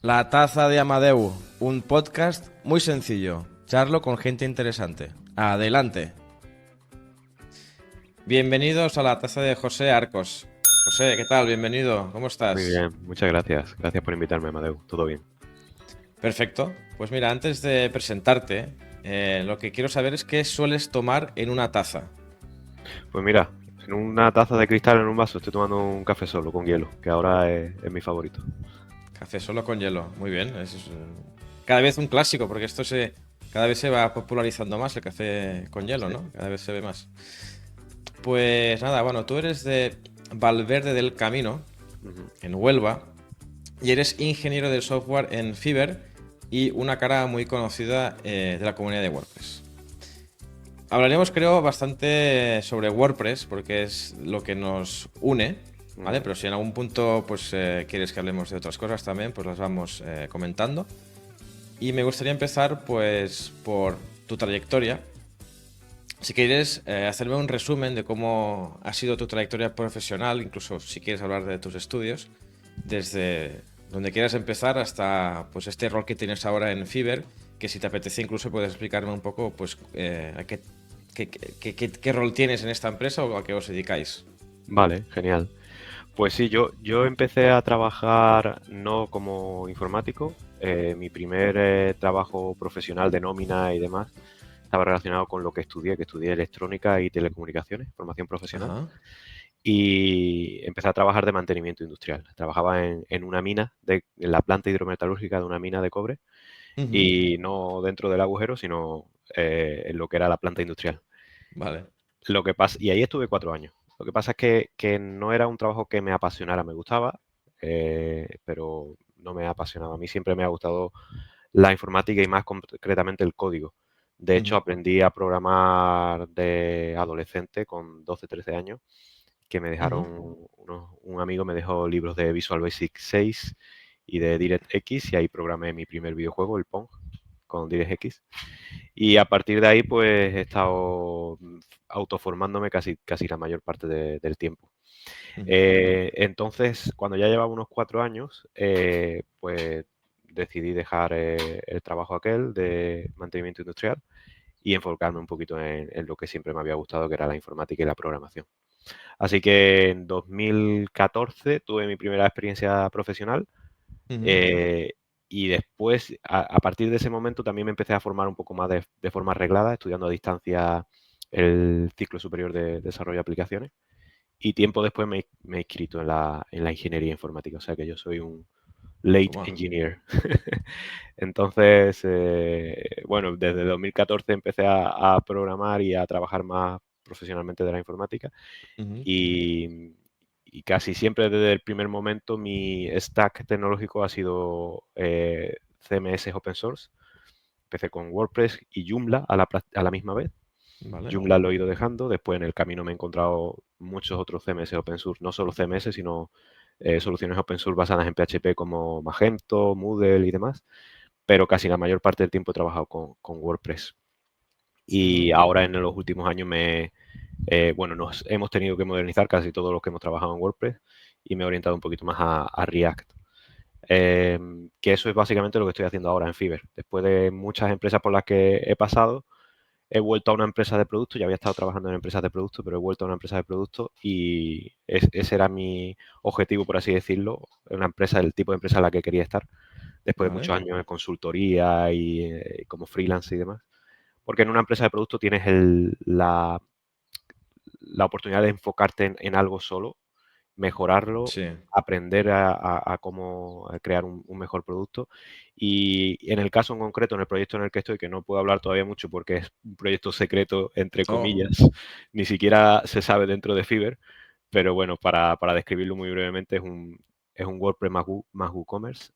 La Taza de Amadeu, un podcast muy sencillo. Charlo con gente interesante. Adelante. Bienvenidos a la Taza de José Arcos. José, ¿qué tal? Bienvenido. ¿Cómo Muy estás? bien, muchas gracias. Gracias por invitarme, Amadeu. Todo bien. Perfecto. Pues mira, antes de presentarte, lo que quiero saber es qué sueles tomar en una taza. Pues mira, en una taza de cristal en un vaso estoy tomando un café solo con hielo, que ahora es mi favorito. Café solo con hielo. Muy bien. Cada vez un clásico, porque cada vez se va popularizando más el café con hielo, Sí. ¿no? Cada vez se ve más. Pues nada, bueno, tú eres de Valverde del Camino, Ujú. en Huelva, y eres ingeniero de software en Fiverr y una cara muy conocida de la comunidad de WordPress. Hablaremos, creo, bastante sobre WordPress porque es lo que nos une, ¿vale? Ujú. Pero si en algún punto pues quieres que hablemos de otras cosas también, pues las vamos comentando. Y me gustaría empezar pues por tu trayectoria. Si quieres hacerme un resumen de cómo ha sido tu trayectoria profesional, incluso si quieres hablar de tus estudios, desde donde quieras empezar hasta pues este rol que tienes ahora en Fiverr, que si te apetece incluso puedes explicarme un poco pues a qué rol tienes en esta empresa o a qué os dedicáis. Vale, genial. Pues sí, yo empecé a trabajar no como informático. Mi primer trabajo profesional de nómina y demás estaba relacionado con lo que estudié electrónica y telecomunicaciones, formación profesional. Ajá. Y empecé a trabajar de mantenimiento industrial. Trabajaba en una mina, en la planta hidrometalúrgica de una mina de cobre, Ujú. y no dentro del agujero, sino en lo que era la planta industrial. Vale. Y ahí estuve 4 años. Lo que pasa es que no era un trabajo que me apasionara, me gustaba, pero no me apasionaba. A mí siempre me ha gustado la informática y más concretamente el código. De hecho, Ujú. aprendí a programar de adolescente con 12, 13 años, que me Ujú. dejaron, un amigo me dejó libros de Visual Basic 6 y de DirectX, y ahí programé mi primer videojuego, el Pong, con DirectX. Y a partir de ahí, pues he estado autoformándome casi la mayor parte del tiempo. Ujú. Entonces, cuando ya llevaba unos 4 años, pues decidí dejar el trabajo aquel de mantenimiento industrial y enfocarme un poquito en lo que siempre me había gustado, que era la informática y la programación. Así que en 2014 tuve mi primera experiencia profesional, Ujú. eh, y después, a partir de ese momento, también me empecé a formar un poco más de forma reglada, estudiando a distancia el ciclo superior de desarrollo de aplicaciones. Y tiempo después me he inscrito en la ingeniería informática, o sea que yo soy un late Toma. engineer. Entonces, bueno, desde 2014 empecé a programar y a trabajar más profesionalmente de la informática, Ujú. y, y casi siempre desde el primer momento mi stack tecnológico ha sido CMS open source. Empecé con WordPress y Joomla a la misma vez. Vale. Joomla lo he ido dejando, después en el camino me he encontrado muchos otros CMS open source, no solo CMS, sino soluciones open source basadas en PHP como Magento, Moodle y demás, pero casi la mayor parte del tiempo he trabajado con WordPress. Ujú. Y ahora en los últimos años bueno, nos hemos tenido que modernizar casi todos los que hemos trabajado en WordPress, y me he orientado un poquito más a React. Que eso es básicamente lo que estoy haciendo ahora en Fiverr. Después de muchas empresas por las que he pasado, he vuelto a una empresa de producto. Ya había estado trabajando en empresas de producto, pero he vuelto a una empresa de producto, y ese era mi objetivo, por así decirlo, una empresa, el tipo de empresa en la que quería estar, después de Vale. muchos años de consultoría y como freelance y demás. Porque en una empresa de producto tienes la oportunidad de enfocarte en algo solo, mejorarlo, Sí. aprender a cómo crear un mejor producto. Y en el caso en concreto, en el proyecto en el que estoy, que no puedo hablar todavía mucho porque es un proyecto secreto, entre Oh. comillas, ni siquiera se sabe dentro de Fiverr, pero bueno, para describirlo muy brevemente, es un WordPress más WooCommerce,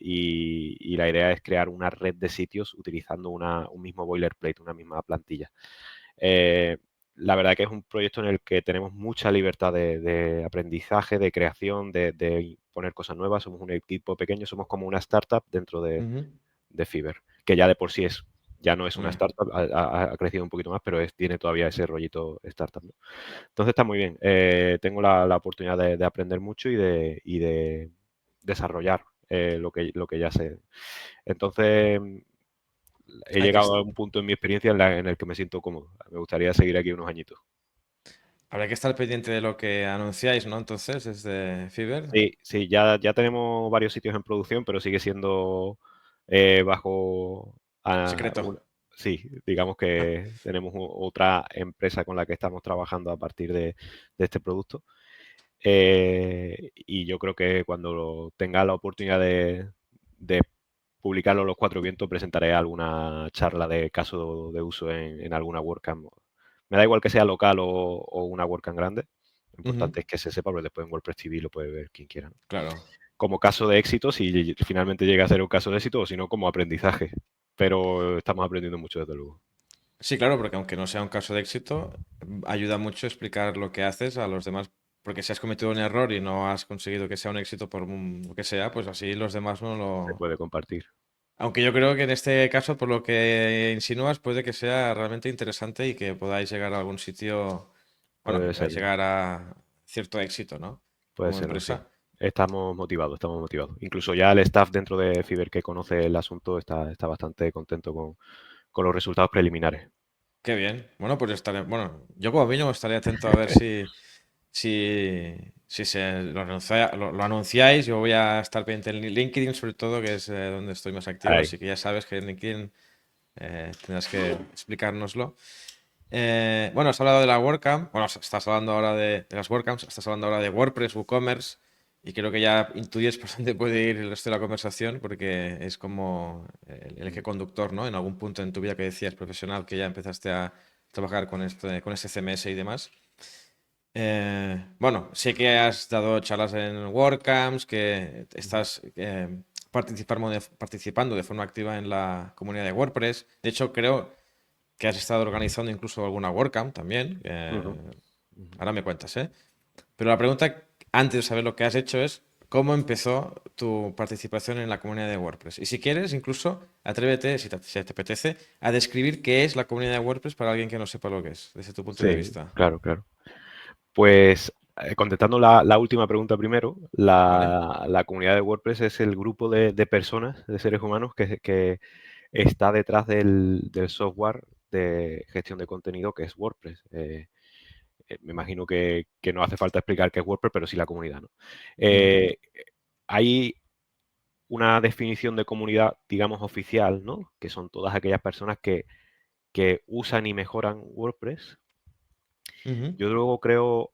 y la idea es crear una red de sitios utilizando un mismo boilerplate, una misma plantilla. Eh, la verdad que es un proyecto en el que tenemos mucha libertad de aprendizaje, de creación, de poner cosas nuevas. Somos un equipo pequeño, somos como una startup dentro Ujú. de Fiverr, que ya de por sí ya no es una Mm. startup, ha crecido un poquito más, pero tiene todavía ese rollito startup, ¿no? Entonces está muy bien. Tengo la oportunidad de aprender mucho y de desarrollar lo que ya sé. Entonces, he Hay que, llegado a un punto en mi experiencia en el que me siento cómodo. Me gustaría seguir aquí unos añitos. habrá que estar pendiente de lo que anunciáis, ¿no? Entonces, desde Fiverr. Sí, sí, ya tenemos varios sitios en producción, pero sigue siendo bajo... Secreto. sí, digamos Ah, que tenemos otra empresa con la que estamos trabajando a partir de este producto. Y yo creo que cuando tenga la oportunidad de publicarlo a los cuatro vientos, presentaré alguna charla de caso de uso en alguna WordCamp. Me da igual que sea local o una WordCamp grande. Lo ujú, importante es que se sepa, pero después en WordPress TV lo puede ver quien quiera, ¿no? claro. Como caso de éxito, si finalmente llega a ser un caso de éxito, o si no, como aprendizaje. Pero estamos aprendiendo mucho, desde luego. Sí, claro, porque aunque no sea un caso de éxito, ayuda mucho explicar lo que haces a los demás. Porque si has cometido un error y no has conseguido que sea un éxito por lo que sea, pues así los demás no Se lo... puede compartir. Aunque yo creo que en este caso, por lo que insinúas, puede que sea realmente interesante y que podáis llegar a algún sitio, bueno, que Puede podáis serlo. llegar a cierto éxito, ¿no? Puede Como serlo, sí. empresa. Estamos motivados, estamos motivados. Incluso ya el staff dentro de Fiverr que conoce el asunto está bastante contento con los resultados preliminares. Qué bien. Bueno, pues estaré, bueno, yo como mínimo estaré atento a ver si se lo anunciáis. Yo voy a estar pendiente en LinkedIn, sobre todo, que es donde estoy más activo. Ahí. Así que ya sabes que en LinkedIn tendrás que explicárnoslo. Bueno, has hablado de la WordCamp. Bueno, estás hablando ahora de las WordCamps. Estás hablando ahora de WordPress, WooCommerce. Y creo que ya intuyes por dónde puede ir el resto de la conversación, porque es como el eje conductor, ¿no? En algún punto en tu vida que decías profesional que ya empezaste a trabajar con este CMS y demás. Bueno, sé que has dado charlas en WordCamps, que estás participando de forma activa en la comunidad de WordPress. De hecho, creo que has estado organizando incluso alguna WordCamp también. Ujú, ujú. Ahora me cuentas, ¿eh? Pero la pregunta, antes de saber lo que has hecho, es cómo empezó tu participación en la comunidad de WordPress. Y si quieres, incluso atrévete, si te apetece, a describir qué es la comunidad de WordPress para alguien que no sepa lo que es, desde tu punto de Sí, vista. claro, claro. Pues contestando la última pregunta primero, ¿Vale? la comunidad de WordPress es el grupo de personas, de seres humanos que está detrás del software de gestión de contenido que es WordPress. Me imagino que no hace falta explicar qué es WordPress, pero sí la comunidad, ¿no? Ujú, Eh, Hay una definición de comunidad, digamos, oficial, ¿no? Que son todas aquellas personas que usan y mejoran WordPress. ujú, Yo luego creo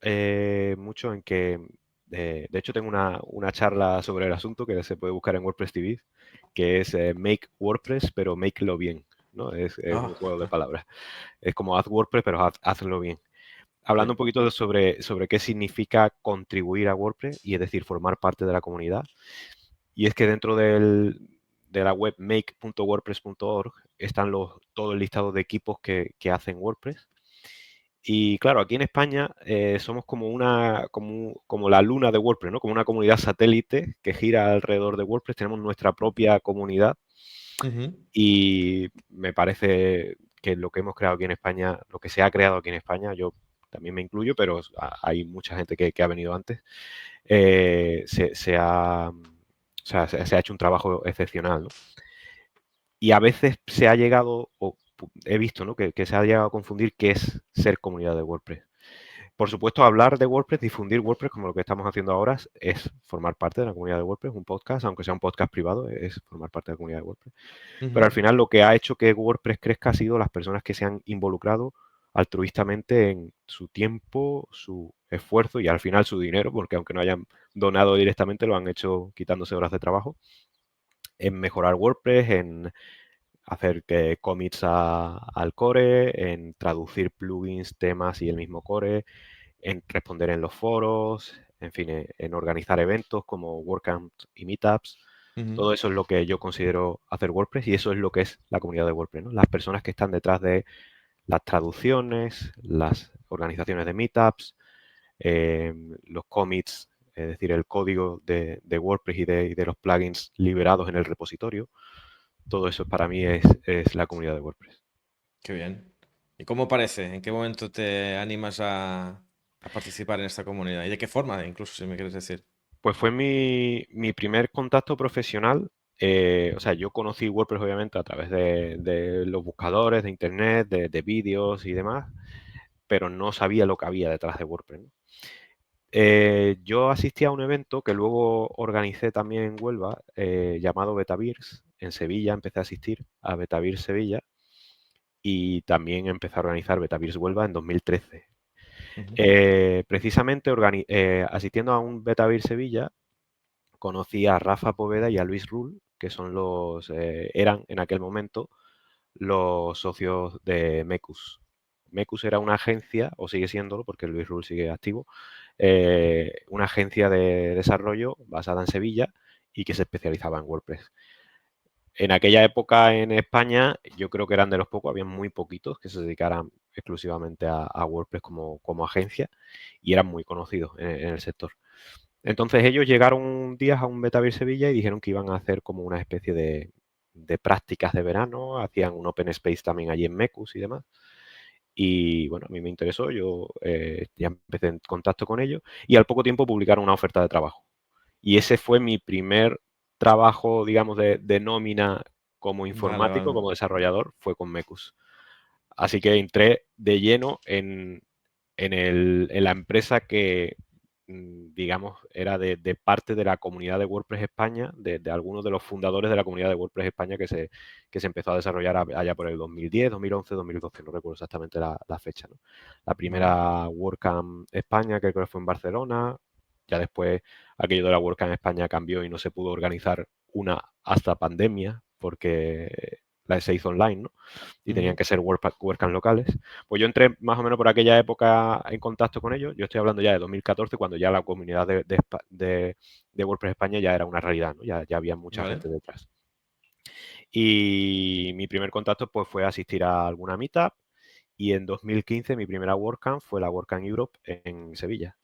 mucho en que, de hecho, tengo una charla sobre el asunto que se puede buscar en WordPress TV, que es Make WordPress, pero make-lo bien, ¿no? Es ah, un juego de palabras. Es como haz WordPress, pero hazlo bien. Hablando sí. un poquito sobre qué significa contribuir a WordPress y es decir, formar parte de la comunidad. Y es que dentro de la web make.wordpress.org están todo el listado de equipos que hacen WordPress. Y claro, aquí en España somos como la luna de WordPress, ¿no? Como una comunidad satélite que gira alrededor de WordPress. Tenemos nuestra propia comunidad Ujú, y me parece que lo que hemos creado aquí en España, lo que se ha creado aquí en España, yo también me incluyo, pero hay mucha gente que ha venido antes, o sea, se ha hecho un trabajo excepcional, ¿no? Y a veces se ha llegado, o he visto, ¿no? Que se ha llegado a confundir qué es ser comunidad de WordPress. Por supuesto, hablar de WordPress, difundir WordPress, como lo que estamos haciendo ahora, es formar parte de la comunidad de WordPress, un podcast, aunque sea un podcast privado, es formar parte de la comunidad de WordPress. Pero ujú. al final lo que ha hecho que WordPress crezca ha sido las personas que se han involucrado altruistamente en su tiempo, su esfuerzo y al final su dinero, porque aunque no hayan donado directamente, lo han hecho quitándose horas de trabajo, en mejorar WordPress, en hacer commits al core, en traducir plugins, temas y el mismo core, en responder en los foros, en fin, en organizar eventos como WordCamps y Meetups. Ujú, Todo eso es lo que yo considero hacer WordPress y eso es lo que es la comunidad de WordPress, ¿no? Las personas que están detrás de las traducciones, las organizaciones de Meetups, los commits, es decir, el código de WordPress y de los plugins liberados en el repositorio. Todo eso para mí es la comunidad de WordPress. qué bien. ¿Y cómo parece? ¿En qué momento te animas a participar en esta comunidad? ¿Y de qué forma, incluso, si me quieres decir? Pues fue mi primer contacto profesional. O sea, yo conocí WordPress obviamente a través de los buscadores, de internet, de vídeos y demás, pero no sabía lo que había detrás de WordPress, ¿no? Yo asistí a un evento que luego organicé también en Huelva, llamado Betavirs, en Sevilla. Empecé a asistir a Betavirs Sevilla y también empecé a organizar Betavirs Huelva en 2013. Ujú. Precisamente asistiendo a un Betavirs Sevilla, conocí a Rafa Poveda y a Luis Rull, que son eran en aquel momento los socios de Mecus. Mecus era una agencia, o sigue siéndolo, porque Luis Rull sigue activo, una agencia de desarrollo basada en Sevilla y que se especializaba en WordPress. En aquella época en España, yo creo que eran de los pocos, había muy poquitos que se dedicaran exclusivamente a WordPress como agencia y eran muy conocidos en el sector. Entonces ellos llegaron un día a un Betavirs Sevilla y dijeron que iban a hacer como una especie de prácticas de verano, hacían un open space también allí en Mecus y demás. Y bueno, a mí me interesó, yo ya empecé en contacto con ellos y al poco tiempo publicaron una oferta de trabajo. Y ese fue mi primer trabajo, digamos, de nómina como Vale, informático, vale. como desarrollador, fue con Mecus. Así que entré de lleno en la empresa que, digamos, era de parte de la comunidad de WordPress España, de algunos de los fundadores de la comunidad de WordPress España que se empezó a desarrollar allá por el 2010, 2011, 2012, no recuerdo exactamente la fecha, ¿no? La Vale. primera WordCamp España, que creo que fue en Barcelona, ya después aquello de la WordCamp España cambió y no se pudo organizar una hasta pandemia, porque se hizo online, ¿no? Y tenían Ujú. que ser WordCamp locales. Pues yo entré más o menos por aquella época en contacto con ellos. Yo estoy hablando ya de 2014, cuando ya la comunidad de WordPress España ya era una realidad, ¿no? Ya había mucha Vale. gente detrás. Y mi primer contacto pues fue asistir a alguna meetup, y en 2015 mi primera WordCamp fue la WordCamp Europe en Sevilla.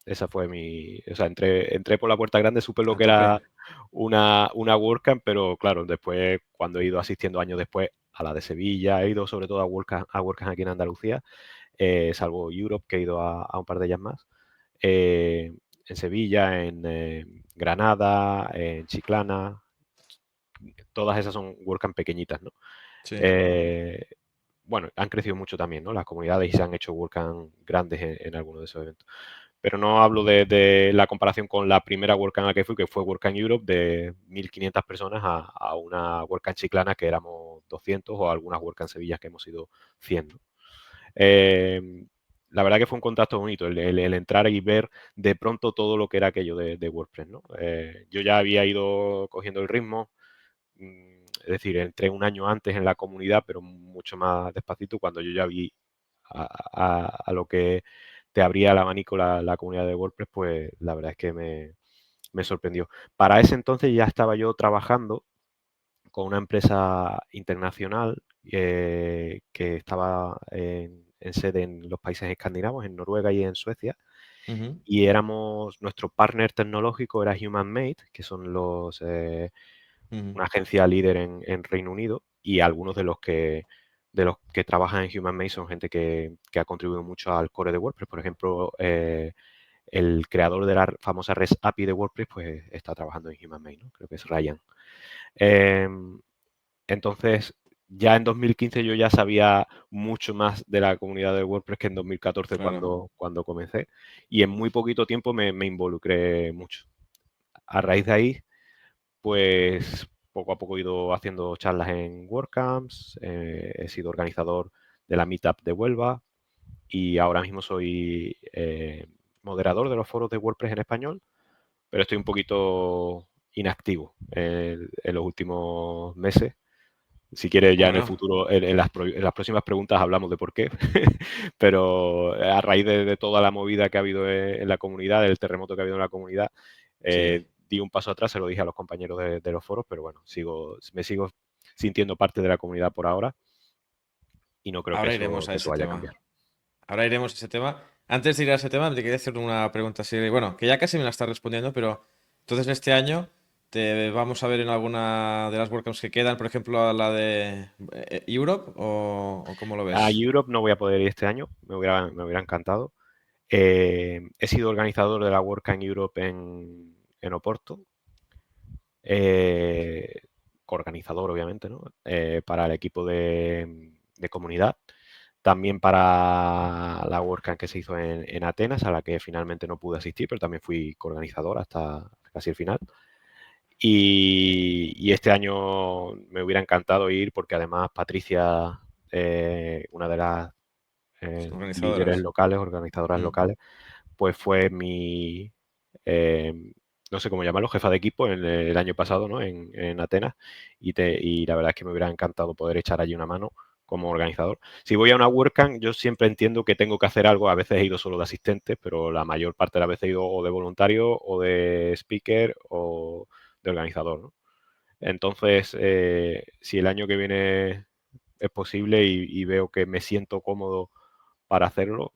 Esa fue o sea, entré por la puerta grande, supe lo A que tope. era una WordCamp, pero claro, después, cuando he ido asistiendo años después a la de Sevilla, he ido sobre todo a WordCamp aquí en Andalucía, salvo Europe, que he ido a un par de ellas más, eh, en Sevilla, en Granada, en Chiclana, todas esas son WordCamp pequeñitas, ¿no? Sí. Eh, bueno, han crecido mucho también, ¿no? Las comunidades, y se han hecho WordCamp grandes en algunos de esos eventos. Pero no hablo de la comparación con la primera WordCamp a la que fui, que fue WordCamp Europe, de 1.500 personas, a una WordCamp Chiclana que éramos 200, o algunas WordCamp Sevilla que hemos ido 100, ¿no? Eh, la verdad que fue un contacto bonito, el entrar y ver de pronto todo lo que era aquello de WordPress, ¿no? Yo ya había ido cogiendo el ritmo, es decir, entré un año antes en la comunidad, pero mucho más despacito, cuando yo ya vi a lo que te abría el abanico la comunidad de WordPress, pues la verdad es que me sorprendió. Para ese entonces ya estaba yo trabajando con una empresa internacional que estaba en sede en los países escandinavos, en Noruega y en Suecia, Ujú. y nuestro partner tecnológico era HumanMate, que son Ujú. una agencia líder en Reino Unido, y algunos de los que trabajan en HumanMate son gente que ha contribuido mucho al core de WordPress. Por ejemplo, el creador de la famosa REST API de WordPress, pues está trabajando en HumanMate, ¿no? Creo que es Ryan. Em, entonces, ya en 2015 yo ya sabía mucho más de la comunidad de WordPress que en 2014, Claro. cuando comencé, y en muy poquito tiempo me involucré mucho. A raíz de ahí, pues poco a poco he ido haciendo charlas en WordCamps, he sido organizador de la Meetup de Huelva, y ahora mismo soy moderador de los foros de WordPress en español, pero estoy un poquito inactivo en los últimos meses. Si quieres, ya en el Bueno, futuro, en las próximas preguntas hablamos de por qué. Pero a raíz de toda la movida que ha habido en la comunidad, del terremoto que ha habido en la comunidad, sí. di un paso atrás, se lo dije a los compañeros de los foros, pero bueno, me sigo sintiendo parte de la comunidad por ahora, y no creo que Ahora eso, iremos a que eso ese vaya a tema. cambiar. Ahora iremos a ese tema. Antes de ir a ese tema, te quería hacer una pregunta así. Bueno, que ya casi me la estás respondiendo, pero entonces este año te vamos a ver en alguna de las WordCamps que quedan, por ejemplo, a la de Europe, o cómo lo A ves. Europe no voy a poder ir este año, me hubiera encantado. He sido organizador de la WordCamp Europe en Oporto, organizador, obviamente, ¿no? Para el equipo de comunidad. También para la WordCamp que se hizo en Atenas, a la que finalmente no pude asistir, pero también fui coorganizador hasta casi el final. Y este año me hubiera encantado ir porque además Patricia, una de las líderes Organizadoras. locales, organizadoras Mm. locales, pues fue mi, no sé cómo llamarlo, jefa de equipo en el año pasado, ¿no? En Atenas, y la verdad es que me hubiera encantado poder echar allí una mano como organizador. Si voy a una WordCamp, yo siempre entiendo que tengo que hacer algo. A veces he ido solo de asistente, pero la mayor parte de las veces he ido o de voluntario, o de speaker, o de organizador, ¿no? Entonces, si el año que viene es posible y veo que me siento cómodo para hacerlo,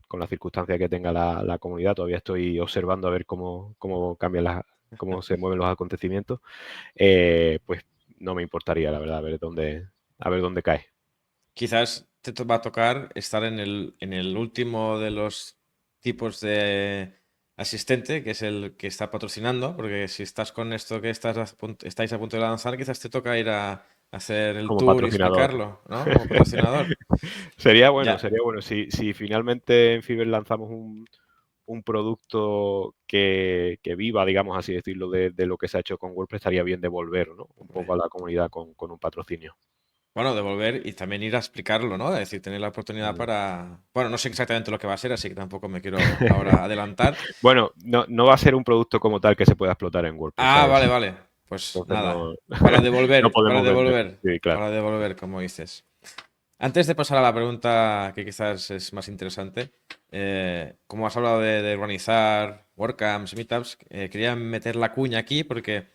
con las circunstancias que tenga la comunidad, todavía estoy observando a ver cómo cambian cómo se mueven los acontecimientos, pues no me importaría, la verdad, a ver dónde cae. Quizás va a tocar estar en el último de los tipos de asistente, que es el que está patrocinando, porque si estás con esto que estáis a punto de lanzar, quizás te toca ir a hacer el Como tour y patrocinador. explicarlo, ¿no? Como patrocinador. Sería bueno, Ya, sería bueno. Si finalmente en Fiverr lanzamos un producto que viva, digamos así decirlo, de lo que se ha hecho con WordPress, estaría bien devolver, ¿no? Un poco hombre. a la comunidad con un patrocinio. Bueno, devolver y también ir a explicarlo, ¿no? Es decir, tener la oportunidad Mm. para... Bueno, no sé exactamente lo que va a ser, así que tampoco me quiero ahora adelantar. Bueno, no va a ser un producto como tal que se pueda explotar en WordPress, Ah, ¿sabes? vale, vale. Pues Entonces nada, no, no para podemos vender. devolver, Sí, claro. para devolver, como dices. Antes de pasar a la pregunta que quizás es más interesante, como has hablado de organizar WordCamps, Meetups, quería meter la cuña aquí porque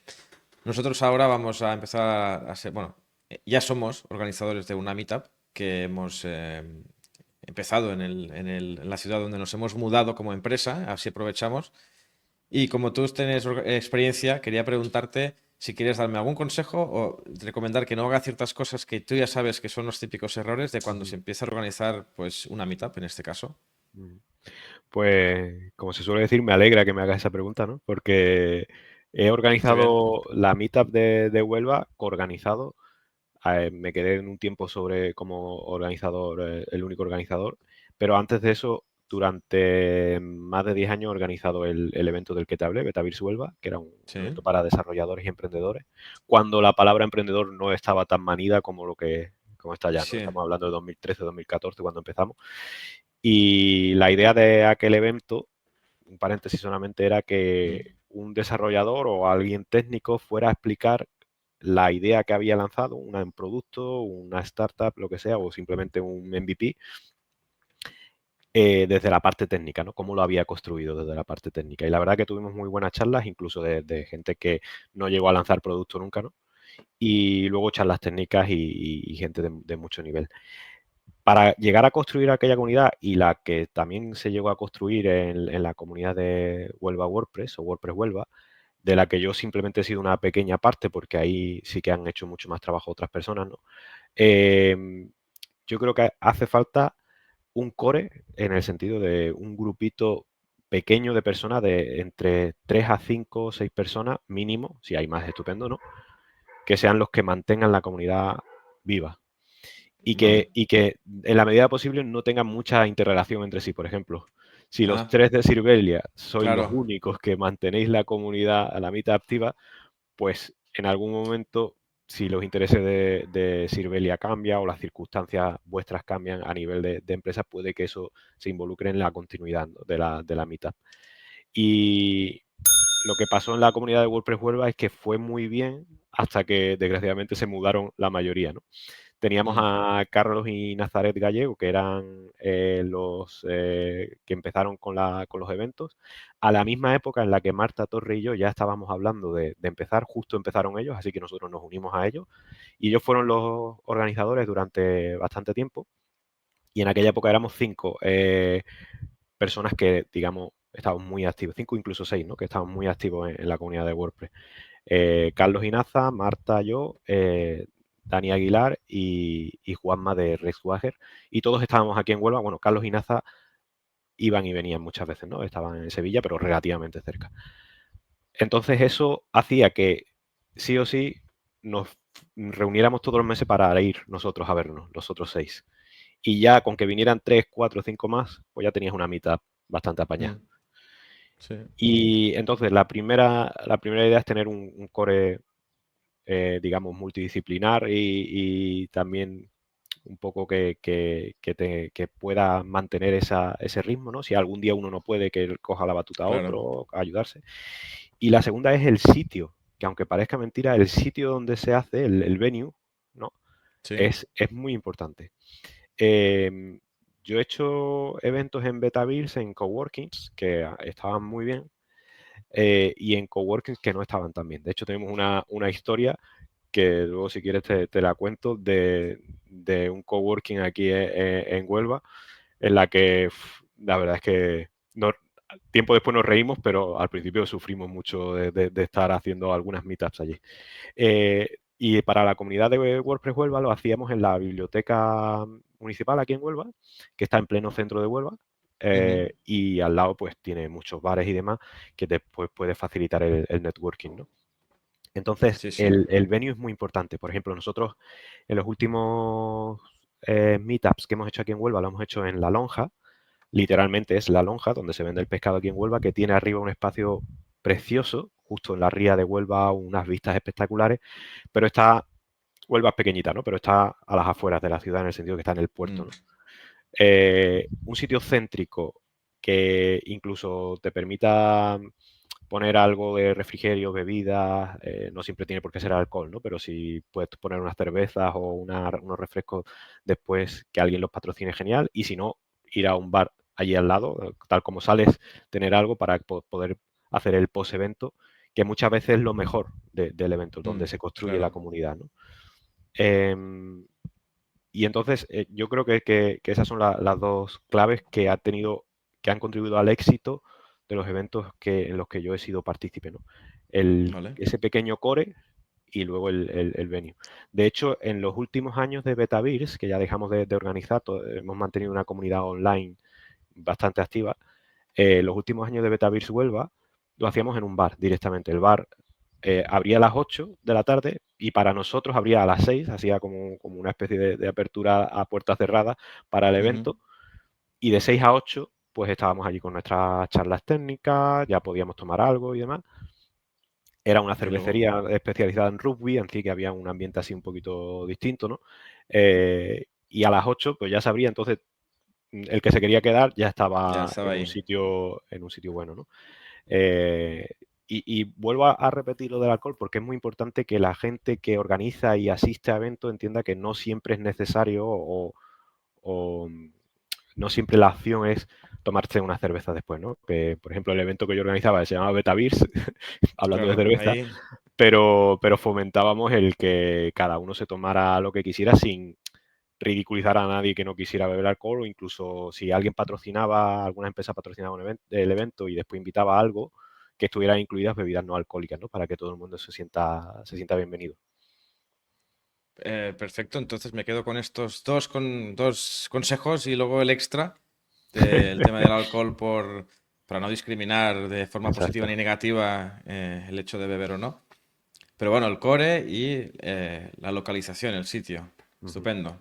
nosotros ahora vamos a empezar a ser, bueno, ya somos organizadores de una Meetup que hemos empezado en la ciudad donde nos hemos mudado como empresa, así aprovechamos. Y como tú tienes experiencia, quería preguntarte si quieres darme algún consejo o recomendar que no haga ciertas cosas que tú ya sabes que son los típicos errores de cuando se Ujú, empieza a organizar pues una meetup en este caso. ujú. Pues, como se suele decir, me alegra que me hagas esa pregunta, ¿no? Porque he Qué bien. organizado la meetup de Huelva, coorganizado. Me quedé en un tiempo sobre como organizador, el único organizador, pero antes de eso, durante más de 10 años he organizado el evento del que te hablé, Betavirs Huelva, que era un Sí, evento para desarrolladores y emprendedores, cuando la palabra emprendedor no estaba tan manida como está ya, ¿no? sí. Estamos hablando de 2013, 2014, cuando empezamos. Y la idea de aquel evento, un paréntesis solamente, era Mm. que un desarrollador o alguien técnico fuera a explicar la idea que había lanzado, un producto, una startup, lo que sea, o simplemente un MVP, desde la parte técnica, ¿no? Cómo lo había construido desde la parte técnica. Y la verdad que tuvimos muy buenas charlas, incluso de gente que no llegó a lanzar producto nunca, ¿no? Y luego charlas técnicas y gente de mucho nivel. Para llegar a construir aquella comunidad y la que también se llegó a construir en la comunidad de Huelva WordPress o WordPress Huelva, de la que yo simplemente he sido una pequeña parte, porque ahí sí que han hecho mucho más trabajo otras personas, ¿no? Yo creo que hace falta un core en el sentido de un grupito pequeño de personas, de entre 3 a 5 o 6 personas mínimo, si hay más, estupendo, ¿no? Que sean los que mantengan la comunidad viva Vale. y que en la medida posible no tengan mucha interrelación entre sí. Por ejemplo, si los Ah, tres de Sirvelia sois los claro. únicos que mantenéis la comunidad a la mitad activa, pues en algún momento, si los intereses de Sirvelia cambian o las circunstancias vuestras cambian a nivel de empresa, puede que eso se involucre en la continuidad, ¿no? de la mitad. Y lo que pasó en la comunidad de WordPress Huelva es que fue muy bien hasta que desgraciadamente se mudaron la mayoría, ¿no? Teníamos Mm. a Carlos y Nazaret Gallego, que eran los que empezaron con los eventos. A la misma época en la que Marta Torre y yo ya estábamos hablando de empezar, justo empezaron ellos, así que nosotros nos unimos a ellos. Y ellos fueron los organizadores durante bastante tiempo. Y en aquella época éramos 5 personas que, digamos, estaban muy activos, 5 incluso 6, ¿no? Que estaban muy activos en la comunidad de WordPress. Carlos Inaza, Marta, yo, Dani Aguilar y Juanma de Rexwager. Y todos estábamos aquí en Huelva. Bueno, Carlos Inaza iban y venían muchas veces, ¿no? Estaban en Sevilla, pero relativamente cerca. Entonces eso hacía que sí o sí nos reuniéramos todos los meses para ir nosotros a vernos, los otros 6. Y ya con que vinieran 3, 4, 5 más, pues ya tenías una mitad bastante apañada. Mm, sí. Y entonces la primera idea es tener un core, digamos, multidisciplinar y también un poco que pueda mantener ese ritmo, ¿no? Si algún día uno no puede, que él coja la batuta a Claro. otro, a ayudarse. Y la segunda es el sitio, que aunque parezca mentira, el sitio donde se hace, el venue, ¿no? Sí. Es muy importante. Eh, yo he hecho eventos en Betavirs, en coworkings, que estaban muy bien, y en coworkings que no estaban tan bien. De hecho, tenemos una historia que luego, si quieres, te la cuento de un coworking aquí en Huelva, en la que la verdad es que tiempo después nos reímos, pero al principio sufrimos mucho de estar haciendo algunas meetups allí. Y para la comunidad de WordPress Huelva lo hacíamos en la biblioteca municipal aquí en Huelva, que está en pleno centro de Huelva. Ujú. Y al lado pues tiene muchos bares y demás que después puede facilitar el networking, ¿no? Entonces, Sí, sí. el venue es muy importante. Por ejemplo, nosotros en los últimos meetups que hemos hecho aquí en Huelva, lo hemos hecho en La Lonja. Literalmente es La Lonja, donde se vende el pescado aquí en Huelva, que tiene arriba un espacio precioso, justo en la ría de Huelva, unas vistas espectaculares, pero Huelva es pequeñita, ¿no? Pero está a las afueras de la ciudad, en el sentido que está en el puerto, Mm, ¿no? Un sitio céntrico que incluso te permita poner algo de refrigerio, bebidas, no siempre tiene por qué ser alcohol, ¿no? Pero si puedes poner unas cervezas o unos refrescos después que alguien los patrocine, genial. Y si no, ir a un bar allí al lado, tal como sales, tener algo para poder hacer el post-evento, que muchas veces es lo mejor del evento, donde mm, se construye la claro. comunidad, ¿no? Em, y entonces yo creo que esas son las dos claves que han contribuido al éxito de los eventos en los que yo he sido partícipe, ¿no? Vale. Ese pequeño core y luego el venue. De hecho, en los últimos años de Betavirs, que ya dejamos de organizar, hemos mantenido una comunidad online bastante activa. Los últimos años de Betavirs Huelva lo hacíamos en un bar directamente. El bar abría a las 8 de la tarde y para nosotros abría a las 6, hacía como una especie de apertura a puertas cerradas para el Ujú. evento, y de 6 a 8 pues estábamos allí con nuestras charlas técnicas, ya podíamos tomar algo y demás. Era una Y luego, cervecería especializada en rugby, así que había un ambiente así un poquito distinto, ¿no? Y a las 8 pues ya se abría, entonces el que se quería quedar ya ya estaba estaba ahí. en un sitio bueno, ¿no? Eh, y vuelvo a repetir lo del alcohol porque es muy importante que la gente que organiza y asiste a eventos entienda que no siempre es necesario o no siempre la acción es tomarse una cerveza después, ¿no? Que, por ejemplo, el evento que yo organizaba se llamaba Beta Beers, hablando de Claro, cerveza, ahí, pero fomentábamos el que cada uno se tomara lo que quisiera sin ridiculizar a nadie que no quisiera beber alcohol, o incluso si alguien patrocinaba, alguna empresa patrocinaba el evento y después invitaba a algo, que estuvieran incluidas bebidas no alcohólicas, ¿no? Para que todo el mundo se sienta bienvenido. perfecto. Entonces me quedo con estos dos consejos y luego el extra del tema del alcohol para no discriminar de forma positiva Exacto. ni negativa el hecho de beber o no. Pero bueno, el core y la localización, el sitio. Ujú. Estupendo.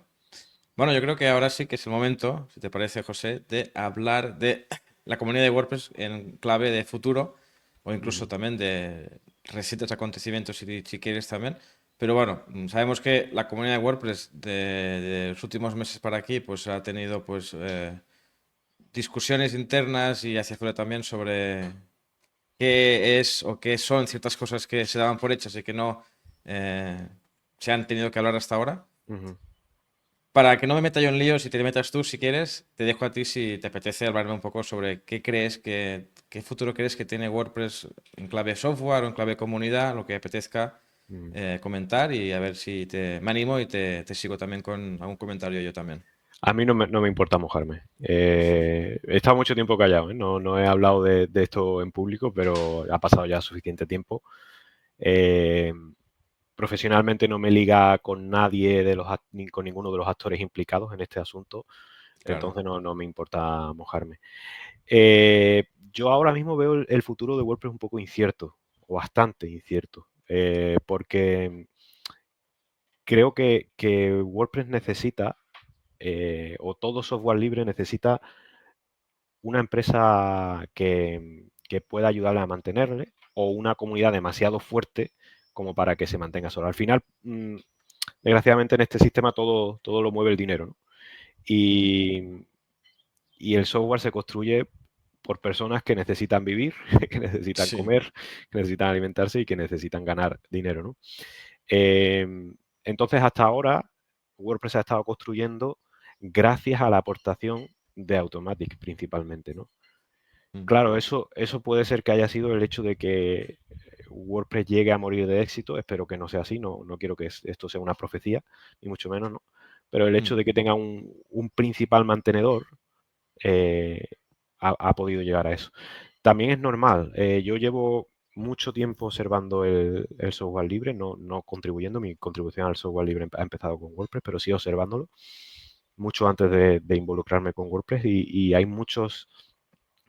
Bueno, yo creo que ahora sí que es el momento, si te parece, José, de hablar de la comunidad de WordPress en clave de futuro o incluso Ujú. también de recientes acontecimientos si quieres también. Pero bueno, sabemos que la comunidad de WordPress de los últimos meses para aquí pues ha tenido pues discusiones internas y hacia afuera también sobre qué es o qué son ciertas cosas que se daban por hechas y que no eh, se han tenido que hablar hasta ahora. Ujú. Para que no me meta yo en líos y te metas tú si quieres, te dejo a ti si te apetece hablarme un poco sobre qué futuro crees que tiene WordPress en clave software o en clave comunidad, lo que apetezca Ujú. comentar y a ver si me animo y te sigo también con algún comentario yo también. A mí no me importa mojarme. He estado mucho tiempo callado, ¿eh? No he hablado de esto en público, pero ha pasado ya suficiente tiempo. Eh, Profesionalmente no me liga con nadie ni con ninguno de los actores implicados en este asunto, Claro. entonces no me importa mojarme. Yo ahora mismo veo el futuro de WordPress un poco incierto. o bastante incierto, porque creo que WordPress necesita, o todo software libre necesita una empresa que pueda ayudarle a mantenerle o una comunidad demasiado fuerte como para que se mantenga solo. Al final, desgraciadamente en este sistema todo lo mueve el dinero, ¿no? Y el software se construye por personas que necesitan vivir, que necesitan Sí. comer, que necesitan alimentarse y que necesitan ganar dinero, ¿no? Entonces, hasta ahora, WordPress ha estado construyendo gracias a la aportación de Automatic principalmente, ¿no? Mm. Claro, eso puede ser que haya sido el hecho de que WordPress llegue a morir de éxito. Espero que no sea así, no quiero que esto sea una profecía, ni mucho menos, ¿no? Pero el hecho Mm. de que tenga un principal mantenedor eh, ha podido llegar a eso. También es normal. Yo llevo mucho tiempo observando el software libre, no contribuyendo. Mi contribución al software libre ha empezado con WordPress, pero sí observándolo mucho antes de involucrarme con WordPress y hay muchos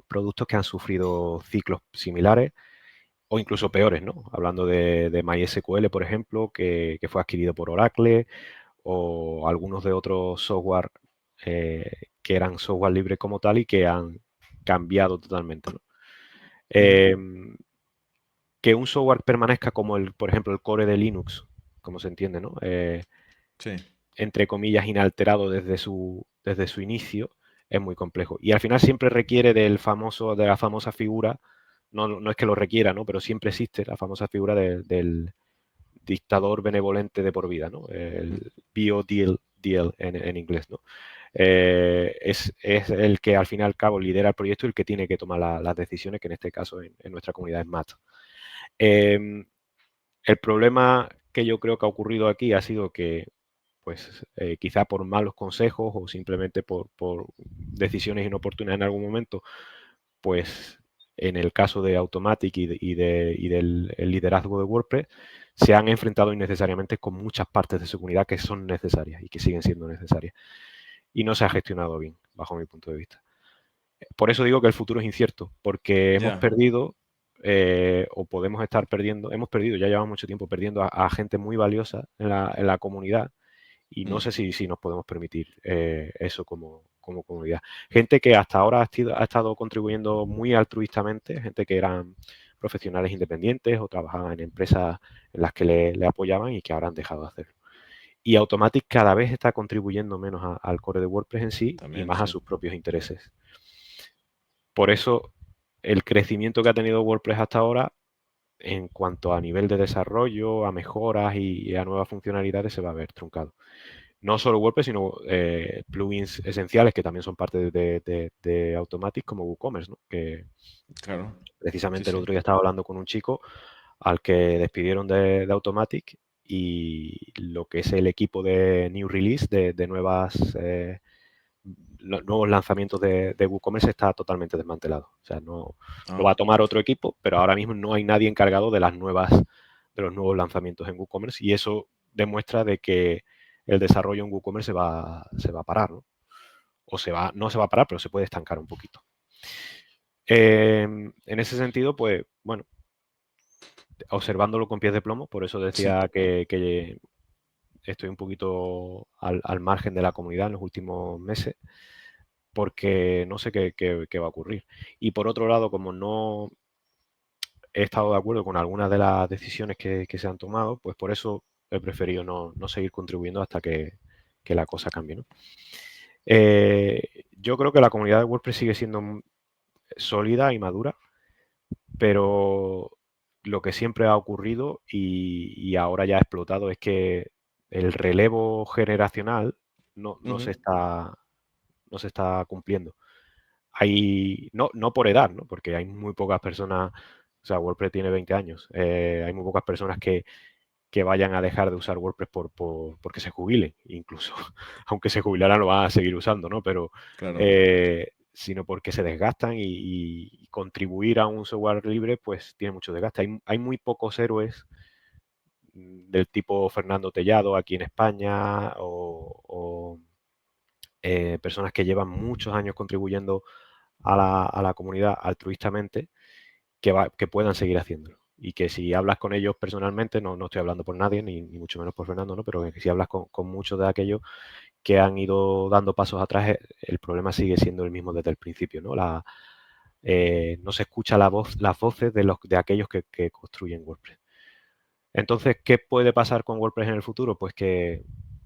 productos que han sufrido ciclos similares o incluso peores, ¿no? Hablando de MySQL, por ejemplo, que fue adquirido por Oracle o algunos de otros software que eran software libre como tal y que han cambiado totalmente, ¿no? Mm. Eh, que un software permanezca como por ejemplo, el core de Linux, como se entiende, ¿no? Sí. Entre comillas, inalterado desde su inicio, es muy complejo. Y al final siempre requiere de la famosa figura, no es que lo requiera, ¿no? Pero siempre existe la famosa figura del dictador benevolente de por vida, ¿no? Mm. El BODL en inglés, ¿no? Es el que al fin y al cabo lidera el proyecto y el que tiene que tomar las decisiones, que en este caso en nuestra comunidad es Matt. Eh, el problema que yo creo que ha ocurrido aquí ha sido que, pues, quizá por malos consejos o simplemente por decisiones inoportunas en algún momento, pues en el caso de Automatic y del el liderazgo de WordPress, se han enfrentado innecesariamente con muchas partes de su comunidad que son necesarias y que siguen siendo necesarias. Y no se ha gestionado bien, bajo mi punto de vista. Por eso digo que el futuro es incierto, porque hemos Ya. perdido o podemos estar perdiendo, hemos perdido, ya llevamos mucho tiempo perdiendo a gente muy valiosa en la comunidad y no Mm. sé si nos podemos permitir eso como comunidad. Gente que hasta ahora ha estado contribuyendo muy altruistamente, gente que eran profesionales independientes o trabajaban en empresas en las que le apoyaban y que ahora han dejado de hacerlo. Y Automatic cada vez está contribuyendo menos al core de WordPress en sí y También, más a sí. sus propios intereses. Por eso el crecimiento que ha tenido WordPress hasta ahora en cuanto a nivel de desarrollo, a mejoras y a nuevas funcionalidades se va a ver truncado. No solo WordPress, sino plugins esenciales que también son parte de Automatic como WooCommerce, ¿no? Que Claro. Sí, precisamente el sí. otro día estaba hablando con un chico al que despidieron de Automatic y lo que es el equipo de New Release, de nuevas nuevos lanzamientos de WooCommerce está totalmente desmantelado. O sea, no lo Ah. va a tomar otro equipo, pero ahora mismo no hay nadie encargado de de los nuevos lanzamientos en WooCommerce y eso demuestra de que el desarrollo en WooCommerce se va a parar, ¿no? No se va a parar, pero se puede estancar un poquito. En ese sentido, pues, bueno, observándolo con pies de plomo, por eso Sí. decía que estoy un poquito al margen de la comunidad en los últimos meses, porque no sé qué va a ocurrir. Y por otro lado, como no he estado de acuerdo con algunas de las decisiones que se han tomado, pues por eso he preferido no seguir contribuyendo hasta que la cosa cambie, ¿no? Yo creo que la comunidad de WordPress sigue siendo sólida y madura, pero lo que siempre ha ocurrido y ahora ya ha explotado es que el relevo generacional no Ujú. se está cumpliendo. No por edad, ¿no? Porque hay muy pocas personas, o sea, WordPress tiene 20 años, hay muy pocas personas que vayan a dejar de usar WordPress porque se jubilen, incluso, aunque se jubilaran lo van a seguir usando, ¿no? Pero, Claro. sino porque se desgastan y contribuir a un software libre, pues tiene mucho desgaste. Hay muy pocos héroes del tipo Fernando Tellado aquí en España o personas que llevan muchos años contribuyendo a la comunidad altruistamente que puedan seguir haciéndolo. y que si hablas con ellos personalmente, no estoy hablando por nadie, ni mucho menos por Fernando, ¿no? Pero que si hablas con muchos de aquellos que han ido dando pasos atrás, el problema sigue siendo el mismo desde el principio, ¿no? No se escucha las voces de aquellos que construyen WordPress. Entonces, ¿qué puede pasar con WordPress en el futuro? Pues que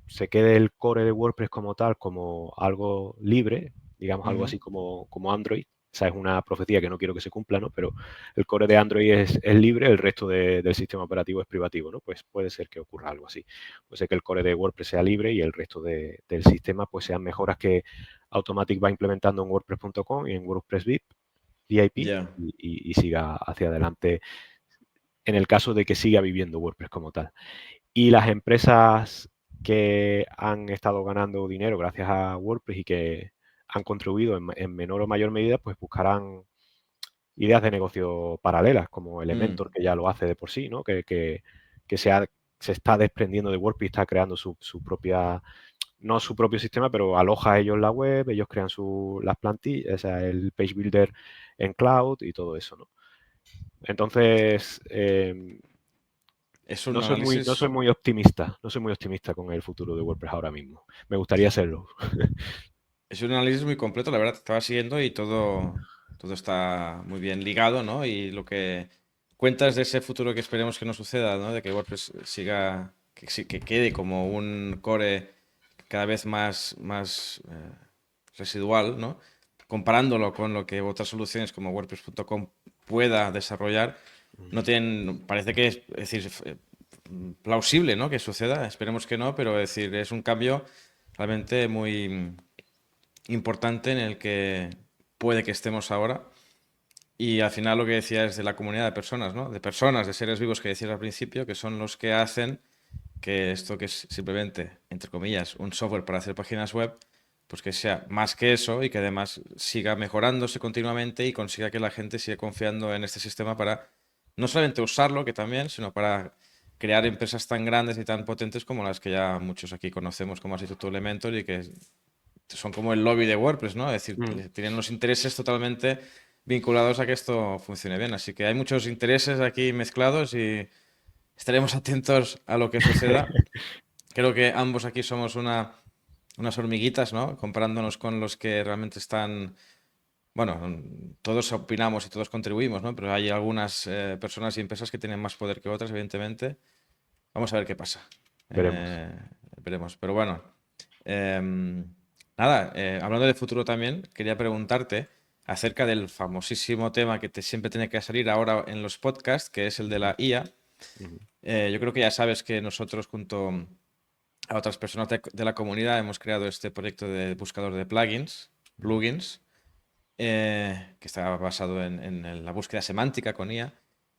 se quede el core de WordPress como tal, como algo libre, digamos algo así como Android. Esa es una profecía que no quiero que se cumpla, ¿no? Pero el core de Android es libre, el resto del sistema operativo es privativo, ¿no? Pues puede ser que ocurra algo así. Puede ser que el core de WordPress sea libre y el resto del sistema pues sean mejoras que Automatic va implementando en WordPress.com y en WordPress VIP Ya. y siga hacia adelante en el caso de que siga viviendo WordPress como tal. Y las empresas que han estado ganando dinero gracias a WordPress y que han contribuido en menor o mayor medida, pues buscarán ideas de negocio paralelas, como Elementor, que ya lo hace de por sí, ¿no? Que se está desprendiendo de WordPress y está creando su propia, no su propio sistema, pero aloja ellos la web, ellos crean las plantillas, o sea, el page builder en cloud y todo eso, ¿no? Entonces, Es un no soy análisis. muy optimista, no soy muy optimista con el futuro de WordPress ahora mismo. Me gustaría serlo. Es un análisis muy completo, la verdad, te estaba siguiendo y todo está muy bien ligado, ¿no? Y lo que cuentas de ese futuro que esperemos que no suceda, ¿no? De que WordPress siga, que quede como un core cada vez más residual, ¿no? Comparándolo con lo que otras soluciones como WordPress.com pueda desarrollar, no tienen, parece que es decir, plausible, ¿no? Que suceda, esperemos que no, pero es decir, es un cambio realmente muy importante en el que puede que estemos ahora. Y al final lo que decías de la comunidad de personas, ¿no? De personas, de seres vivos que decías al principio, que son los que hacen que esto que es simplemente, entre comillas, un software para hacer páginas web, pues que sea más que eso y que además siga mejorándose continuamente y consiga que la gente siga confiando en este sistema para no solamente usarlo, que también, sino para crear empresas tan grandes y tan potentes como las que ya muchos aquí conocemos, como has dicho tú, Elementor, y que son como el lobby de WordPress, ¿no? Es decir, Mm. tienen los intereses totalmente vinculados a que esto funcione bien. Así que hay muchos intereses aquí mezclados y estaremos atentos a lo que suceda. Creo que ambos aquí somos unas hormiguitas, ¿no? Comparándonos con los que realmente están, bueno, todos opinamos y todos contribuimos, ¿no? Pero hay algunas personas y empresas que tienen más poder que otras, evidentemente. Vamos a ver qué pasa. Veremos. Eh, Veremos. Pero bueno, em, nada, hablando de futuro también, quería preguntarte acerca del famosísimo tema que siempre tiene que salir ahora en los podcasts, que es el de la IA. Ujú. Yo creo que ya sabes que nosotros junto a otras personas de la comunidad hemos creado este proyecto de buscador de plugins, que está basado en la búsqueda semántica con IA.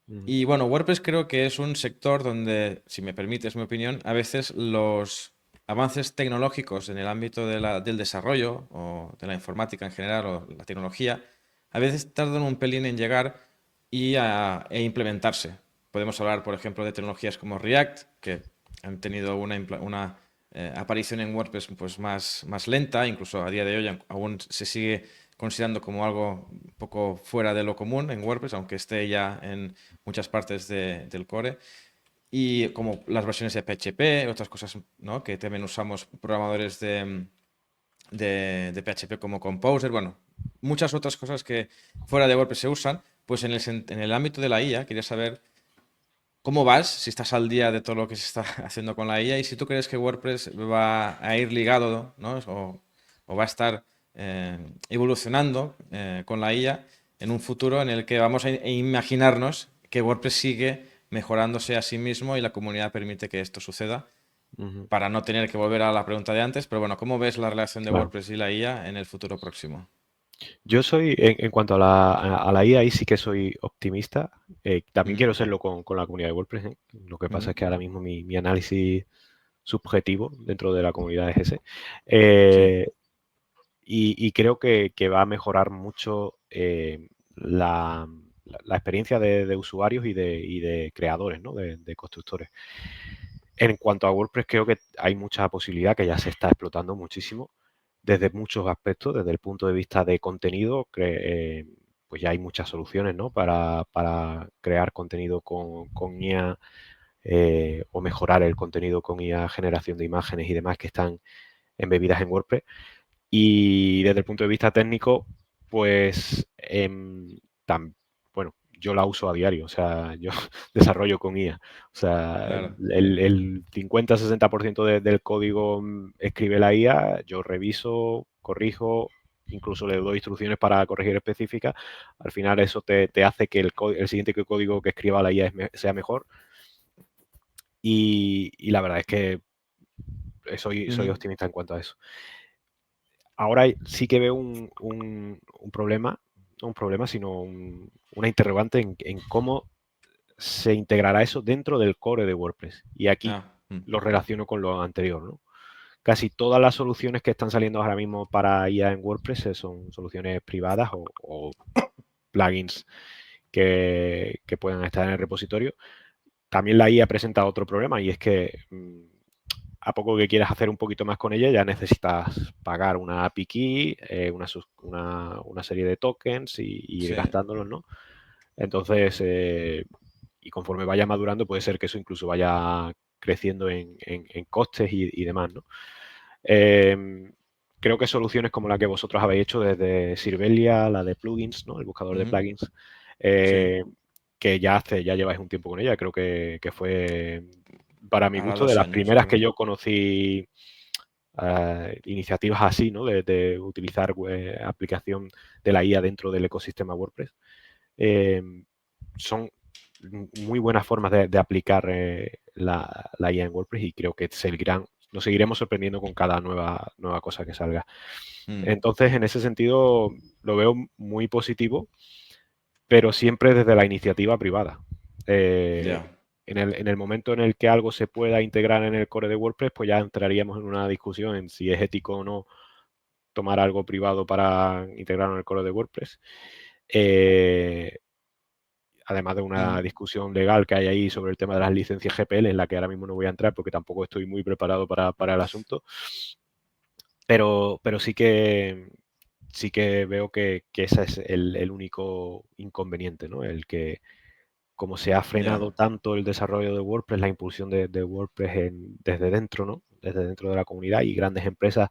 Ujú. Y bueno, WordPress creo que es un sector donde, si me permites mi opinión, a veces los avances tecnológicos en el ámbito del desarrollo o de la informática en general o la tecnología, a veces tardan un pelín en llegar e implementarse. Podemos hablar, por ejemplo, de tecnologías como React, que han tenido una aparición en WordPress pues más lenta, incluso a día de hoy aún se sigue considerando como algo un poco fuera de lo común en WordPress, aunque esté ya en muchas partes del core. Y como las versiones de PHP, otras cosas, ¿no? Que también usamos programadores de PHP como Composer, bueno, muchas otras cosas que fuera de WordPress se usan, pues en el ámbito de la IA quería saber cómo vas, si estás al día de todo lo que se está haciendo con la IA y si tú crees que WordPress va a ir ligado, ¿no? O va a estar evolucionando con la IA en un futuro en el que vamos a imaginarnos que WordPress sigue mejorándose a sí mismo y la comunidad permite que esto suceda Ujú. para no tener que volver a la pregunta de antes. Pero bueno, ¿cómo ves la relación de Claro. WordPress y la IA en el futuro próximo? Yo soy, en cuanto a la IA, ahí sí que soy optimista. También Ujú, quiero serlo con la comunidad de WordPress, ¿eh? Lo que pasa ujú, es que ahora mismo mi análisis subjetivo dentro de la comunidad es ese. sí, Eh, y creo que va a mejorar mucho la experiencia de usuarios y de creadores, ¿no? De constructores. En cuanto a WordPress, creo que hay mucha posibilidad que ya se está explotando muchísimo desde muchos aspectos, desde el punto de vista de contenido, pues ya hay muchas soluciones, ¿no? Para crear contenido con IA o mejorar el contenido con IA, generación de imágenes y demás que están embebidas en WordPress. Y desde el punto de vista técnico, pues, bueno, yo la uso a diario, o sea, yo desarrollo con IA. O sea, Claro. el 50-60% del código escribe la IA, yo reviso, corrijo, incluso le doy instrucciones para corregir específicas. Al final eso te hace que el siguiente código que escriba la IA sea mejor. Y la verdad es que soy optimista en cuanto a eso. Ahora sí que veo un problema, no un problema, sino una interrogante en cómo se integrará eso dentro del core de WordPress. Y aquí Ah, lo relaciono con lo anterior, ¿no? Casi todas las soluciones que están saliendo ahora mismo para IA en WordPress son soluciones privadas o plugins que puedan estar en el repositorio. También la IA presenta otro problema y es que a poco que quieras hacer un poquito más con ella, ya necesitas pagar una API key, una serie de tokens y ir sí. gastándolos, ¿no? Entonces, y conforme vaya madurando, puede ser que eso incluso vaya creciendo en costes y demás, ¿no? Creo que soluciones como la que vosotros habéis hecho desde Sirvelia, la de plugins, ¿no? El buscador de plugins, Sí. que ya lleváis un tiempo con ella, creo que fue, para mi Ahora gusto, de 2 las años, primeras que creo. yo conocí iniciativas así, ¿no? De utilizar aplicación de la IA dentro del ecosistema WordPress. Son muy buenas formas de aplicar la IA en WordPress y creo que nos seguiremos sorprendiendo con cada nueva cosa que salga. Mm, Entonces, en ese sentido, lo veo muy positivo, pero siempre desde la iniciativa privada. ya. En el momento en el que algo se pueda integrar en el core de WordPress, pues ya entraríamos en una discusión en si es ético o no tomar algo privado para integrarlo en el core de WordPress. Además de una Ujú. discusión legal que hay ahí sobre el tema de las licencias GPL, en la que ahora mismo no voy a entrar porque tampoco estoy muy preparado para el asunto, pero sí que veo que ese es el único inconveniente, ¿no? El que como se ha Ya. frenado tanto el desarrollo de WordPress, la impulsión de WordPress desde dentro, ¿no? Desde dentro de la comunidad y grandes empresas,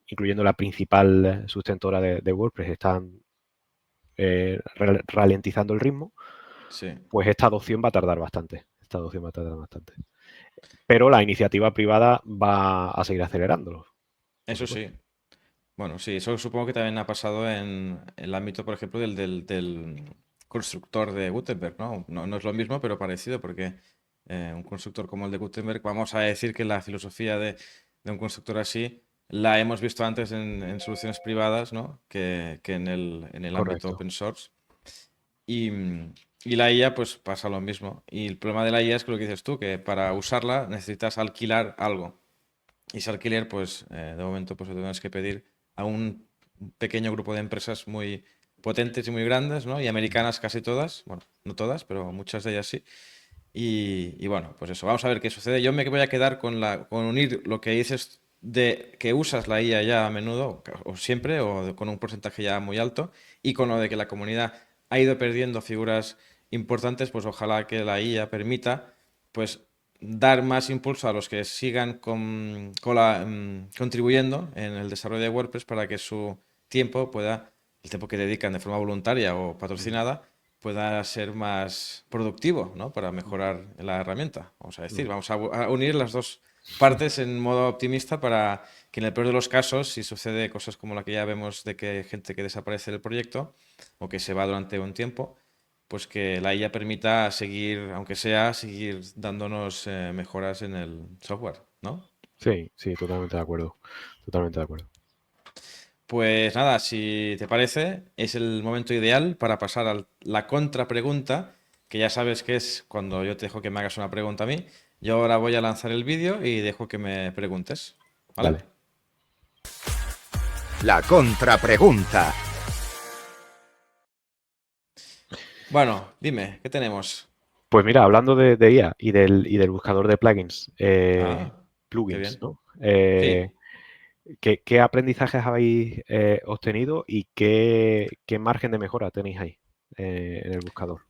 incluyendo la principal sustentora de WordPress, están ralentizando el ritmo, Sí. pues esta adopción va a tardar bastante. Esta adopción va a tardar bastante. Pero la iniciativa privada va a seguir acelerándolo, por Eso supuesto. sí. Bueno, sí, eso supongo que también ha pasado en el ámbito, por ejemplo, del constructor de Gutenberg, ¿no? No, no es lo mismo, pero parecido, porque un constructor como el de Gutenberg, vamos a decir que la filosofía de un constructor así la hemos visto antes en soluciones privadas, ¿no? Que en el ámbito Correcto. open source. Y, y la IA, pues pasa lo mismo. Y el problema de la IA es que lo que dices tú, que para usarla necesitas alquilar algo. Y ese alquiler, pues de momento, pues lo tienes que pedir a un pequeño grupo de empresas muy potentes y muy grandes, ¿no? Y americanas casi todas, bueno, no todas, pero muchas de ellas sí. Y bueno, pues eso, vamos a ver qué sucede. Yo me voy a quedar con unir lo que dices de que usas la IA ya a menudo, o siempre, con un porcentaje ya muy alto, y con lo de que la comunidad ha ido perdiendo figuras importantes, pues ojalá que la IA permita, pues dar más impulso a los que sigan contribuyendo en el desarrollo de WordPress para que su tiempo pueda, el tiempo que dedican de forma voluntaria o Ujú, patrocinada, pueda ser más productivo, ¿no? Para mejorar la herramienta. Vamos a decir, ujú. vamos a unir las dos partes en modo optimista para que en el peor de los casos, si sucede cosas como la que ya vemos de que hay gente que desaparece del proyecto o que se va durante un tiempo, pues que la IA permita seguir, aunque sea, seguir dándonos mejoras en el software, ¿no? Sí, sí, totalmente de acuerdo. Totalmente de acuerdo. Pues nada, si te parece, es el momento ideal para pasar a la contrapregunta, que ya sabes que es cuando yo te dejo que me hagas una pregunta a mí. Yo ahora voy a lanzar el vídeo y dejo que me preguntes, ¿vale? Vale. La contrapregunta. Bueno, dime, ¿qué tenemos? Pues mira, hablando de IA y del buscador de plugins, Ah, qué plugins, bien. ¿no? Sí. ¿Qué aprendizajes habéis obtenido y qué margen de mejora tenéis ahí en el buscador?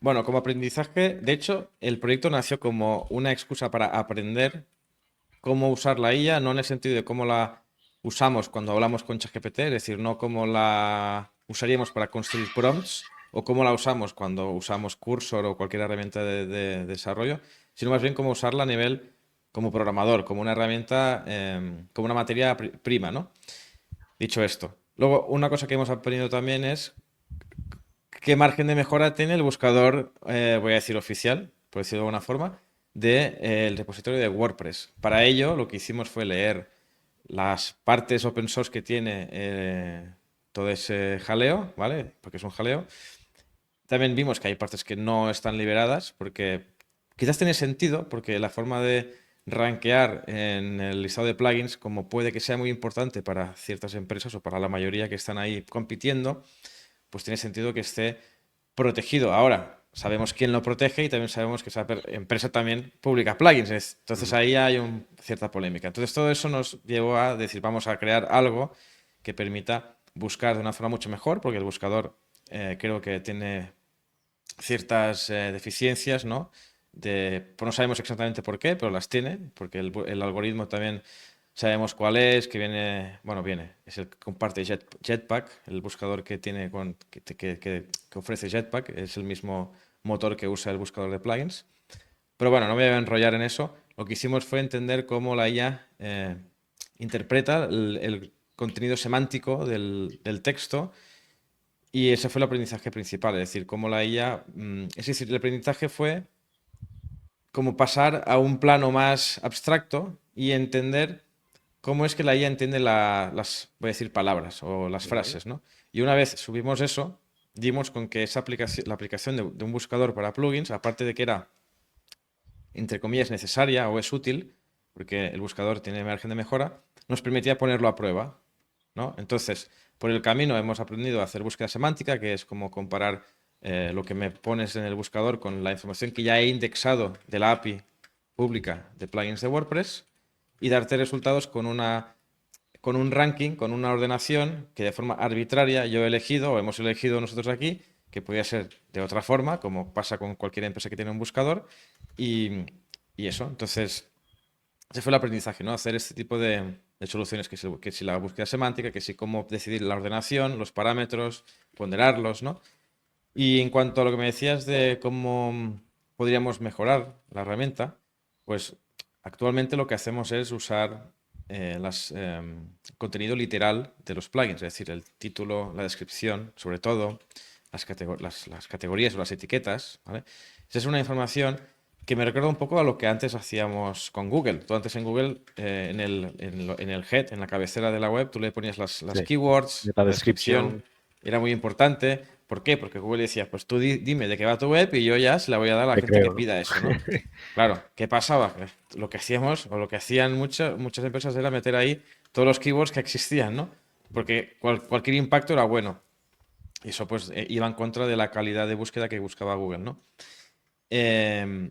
Bueno, como aprendizaje, de hecho, el proyecto nació como una excusa para aprender cómo usar la IA, no en el sentido de cómo la usamos cuando hablamos con ChatGPT, es decir, no cómo la usaríamos para construir prompts o cómo la usamos cuando usamos Cursor o cualquier herramienta de desarrollo, sino más bien cómo usarla a nivel como programador, como una herramienta, como una materia prima, ¿no? Dicho esto. Luego, una cosa que hemos aprendido también es qué margen de mejora tiene el buscador, voy a decir oficial, por decirlo de alguna forma, del repositorio de WordPress. Para ello, lo que hicimos fue leer las partes open source que tiene todo ese jaleo, ¿vale? Porque es un jaleo. También vimos que hay partes que no están liberadas, porque quizás tiene sentido, porque la forma de rankear en el listado de plugins, como puede que sea muy importante para ciertas empresas o para la mayoría que están ahí compitiendo, pues tiene sentido que esté protegido. Ahora, sabemos quién lo protege y también sabemos que esa empresa también publica plugins. Entonces ahí hay cierta polémica. Entonces todo eso nos llevó a decir, vamos a crear algo que permita buscar de una forma mucho mejor, porque el buscador creo que tiene ciertas deficiencias, ¿no? Pues no sabemos exactamente por qué, pero las tiene, porque el algoritmo también sabemos cuál es, que viene, bueno, es el que comparte Jetpack, el buscador que tiene que ofrece Jetpack, es el mismo motor que usa el buscador de plugins. Pero bueno, no me voy a enrollar en eso. Lo que hicimos fue entender cómo la IA interpreta el contenido semántico del texto y ese fue el aprendizaje principal, es decir, cómo la IA, es decir, el aprendizaje fue como pasar a un plano más abstracto y entender cómo es que la IA entiende las, voy a decir, palabras o las frases, ¿no? Y una vez subimos eso, dimos con que esa aplicación, la aplicación de un buscador para plugins, aparte de que era, entre comillas, necesaria o es útil, porque el buscador tiene margen de mejora, nos permitía ponerlo a prueba, ¿no? Entonces, por el camino hemos aprendido a hacer búsqueda semántica, que es como comparar lo que me pones en el buscador con la información que ya he indexado de la API pública de plugins de WordPress y darte resultados con un ranking, con una ordenación que de forma arbitraria yo he elegido o hemos elegido nosotros aquí, que podría ser de otra forma, como pasa con cualquier empresa que tiene un buscador, y, y eso. Entonces, ese fue el aprendizaje, ¿no? Hacer este tipo de soluciones, que si la búsqueda semántica, que si cómo decidir la ordenación, los parámetros, ponderarlos, ¿no? Y en cuanto a lo que me decías de cómo podríamos mejorar la herramienta, pues actualmente lo que hacemos es usar contenido literal de los plugins, es decir, el título, la descripción, sobre todo, las categorías o las etiquetas, ¿vale? Esa es una información que me recuerda un poco a lo que antes hacíamos con Google. Tú antes en Google, en el head, en la cabecera de la web, tú le ponías las Sí. keywords, La la descripción, descripción. era muy importante. ¿Por qué? Porque Google decía, pues tú dime de qué va tu web y yo ya se la voy a dar a la Te gente que creo, ¿no? pida eso, ¿no? Claro, ¿qué pasaba? Que lo que hacíamos, o lo que hacían muchas empresas era meter ahí todos los keywords que existían, ¿no? Porque cualquier impacto era bueno. Y eso pues iba en contra de la calidad de búsqueda que buscaba Google, ¿no? Em,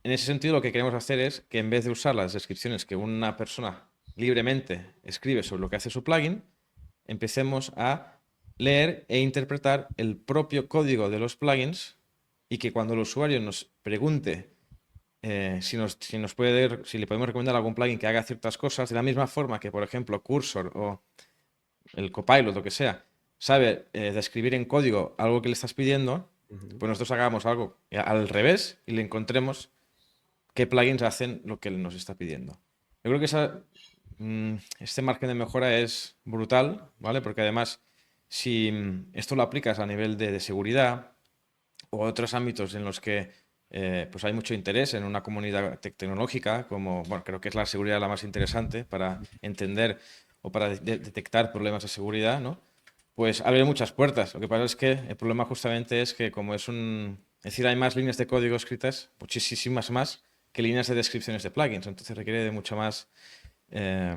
en ese sentido, lo que queremos hacer es que en vez de usar las descripciones que una persona libremente escribe sobre lo que hace su plugin, empecemos a leer e interpretar el propio código de los plugins y que cuando el usuario nos pregunte si le podemos recomendar algún plugin que haga ciertas cosas, de la misma forma que, por ejemplo, Cursor o el Copilot, lo que sea, sabe describir en código algo que le estás pidiendo, pues nosotros hagamos algo al revés y le encontremos qué plugins hacen lo que nos está pidiendo. Yo creo que este margen de mejora es brutal, ¿vale? Porque además, si esto lo aplicas a nivel de seguridad o otros ámbitos en los que pues hay mucho interés en una comunidad tecnológica, como, bueno, creo que es la seguridad la más interesante para entender o para detectar problemas de seguridad, ¿no? Pues abre muchas puertas. Lo que pasa es que el problema justamente es que como es decir, hay más líneas de código escritas, muchísimas más, que líneas de descripciones de plugins. Entonces requiere de eh,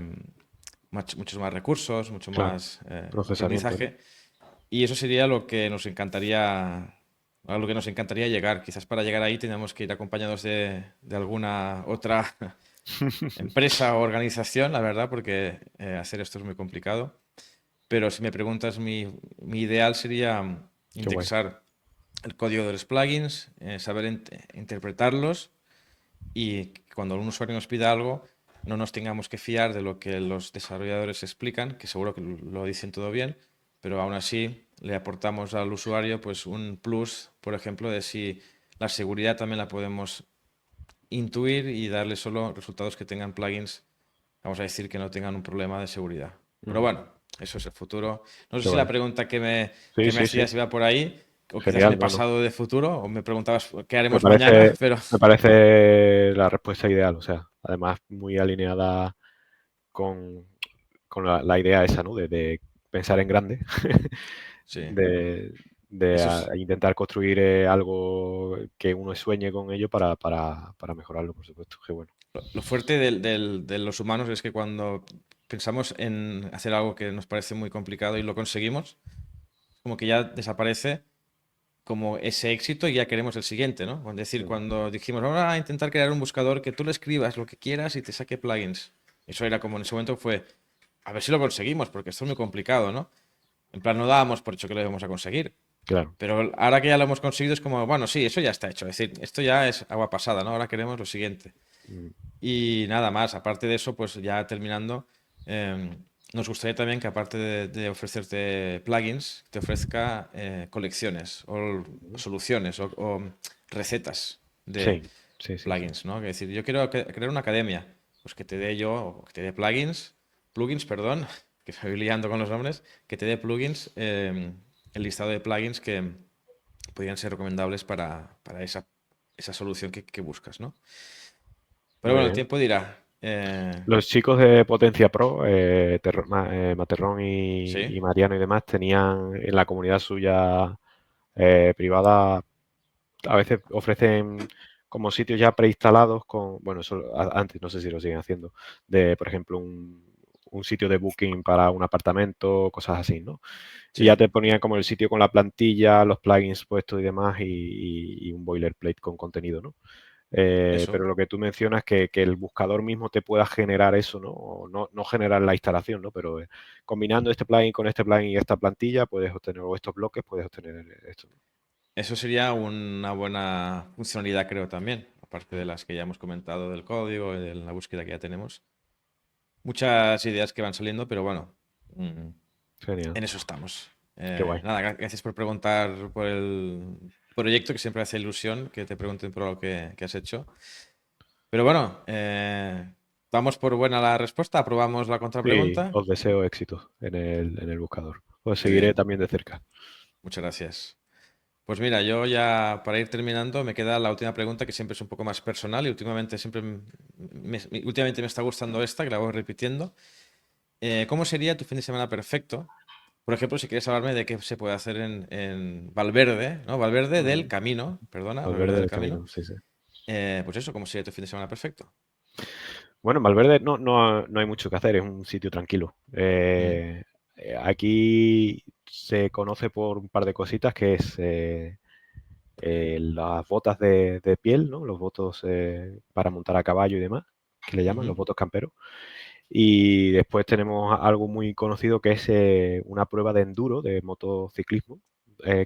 muchos más recursos, mucho Claro, más procesamiento, ¿no? aprendizaje. Y eso sería a lo que nos encantaría llegar. Quizás para llegar ahí tenemos que ir acompañados de alguna otra empresa o organización, la verdad, porque hacer esto es muy complicado. Pero si me preguntas, mi ideal sería Qué guay. indexar el código de los plugins, saber interpretarlos y que cuando un usuario nos pida algo, no nos tengamos que fiar de lo que los desarrolladores explican, que seguro que lo dicen todo bien, pero aún así le aportamos al usuario pues un plus, por ejemplo, de si la seguridad también la podemos intuir y darle solo resultados que tengan plugins, vamos a decir que no tengan un problema de seguridad. Pero Ujú. bueno, eso es el futuro. No sé Qué si la guay. pregunta Sí, que me sí, sí. hacías iba por ahí, o quizás me Genial, he bueno. pasado de futuro, o me preguntabas qué Me haremos mañana, parece, pero me parece la respuesta ideal, o sea, además muy alineada con, con la idea esa, ¿no? De pensar en grande, sí, de, eso es intentar construir algo que uno sueñe con ello para mejorarlo, por supuesto. Qué bueno. lo fuerte de los humanos es que cuando pensamos en hacer algo que nos parece muy complicado y lo conseguimos, como que ya desaparece como ese éxito y ya queremos el siguiente, ¿no? Es decir, Mm. cuando dijimos, vamos a intentar crear un buscador que tú le escribas lo que quieras y te saque plugins. Eso era como en ese momento fue, a ver si lo conseguimos, porque esto es muy complicado, ¿no? En plan, no dábamos por hecho que lo íbamos a conseguir. Claro. Pero ahora que ya lo hemos conseguido es como, bueno, sí, eso ya está hecho. Es decir, esto ya es agua pasada, ¿no? Ahora queremos lo siguiente. Mm. Y nada más, aparte de eso, pues ya terminando, nos gustaría también que aparte de ofrecerte plugins, te ofrezca colecciones o soluciones o recetas de Sí, sí, sí, sí. plugins, ¿no? Es decir, yo quiero crear una academia, pues que te dé yo, o que te dé plugins, perdón, que me voy liando con los nombres, que te dé plugins, el listado de plugins que podrían ser recomendables para esa solución que buscas, ¿no? Pero Muy bueno, el bien. tiempo dirá. Los chicos de Potencia Pro, Materrón Sí. y Mariano y demás, tenían en la comunidad suya privada, a veces ofrecen como sitios ya preinstalados con, bueno, antes no sé si lo siguen haciendo, de, por ejemplo, un sitio de booking para un apartamento, cosas así, ¿no? Y ya Sí, te ponían como el sitio con la plantilla, los plugins puestos y demás, y un boilerplate con contenido, ¿no? eso. Pero lo que tú mencionas, que el buscador mismo te pueda generar eso, ¿no? O no generar la instalación, ¿no? Pero combinando este plugin con este plugin y esta plantilla, puedes obtener, o estos bloques, puedes obtener esto, ¿no? Eso sería una buena funcionalidad, creo, también. Aparte de las que ya hemos comentado del código y de la búsqueda que ya tenemos. Muchas ideas que van saliendo, pero bueno, mm, Genial, en eso estamos. qué guay. Nada, gracias por preguntar por el proyecto, que siempre hace ilusión que te pregunten por lo que has hecho. Pero bueno, vamos por buena la respuesta, aprobamos la Sí, contrapregunta. os deseo éxito en el buscador. Os Muy seguiré bien, también de cerca. muchas gracias. Pues mira, yo ya para ir terminando me queda la última pregunta que siempre es un poco más personal y últimamente últimamente me está gustando esta, que la voy repitiendo. ¿Cómo sería tu fin de semana perfecto? Por ejemplo, si quieres hablarme de qué se puede hacer en Valverde, ¿no? Valverde del Ujú. Camino, perdona, Valverde Valverde del del Camino. Camino, sí, sí. Pues eso, ¿cómo sería tu fin de semana perfecto? Bueno, en Valverde no hay mucho que hacer, es un sitio tranquilo. Mm, Aquí se conoce por un par de cositas, que es las botas de piel, ¿no? Los botos para montar a caballo y demás, que le llaman ujú, los botos camperos. Y después tenemos algo muy conocido que es una prueba de enduro, de motociclismo,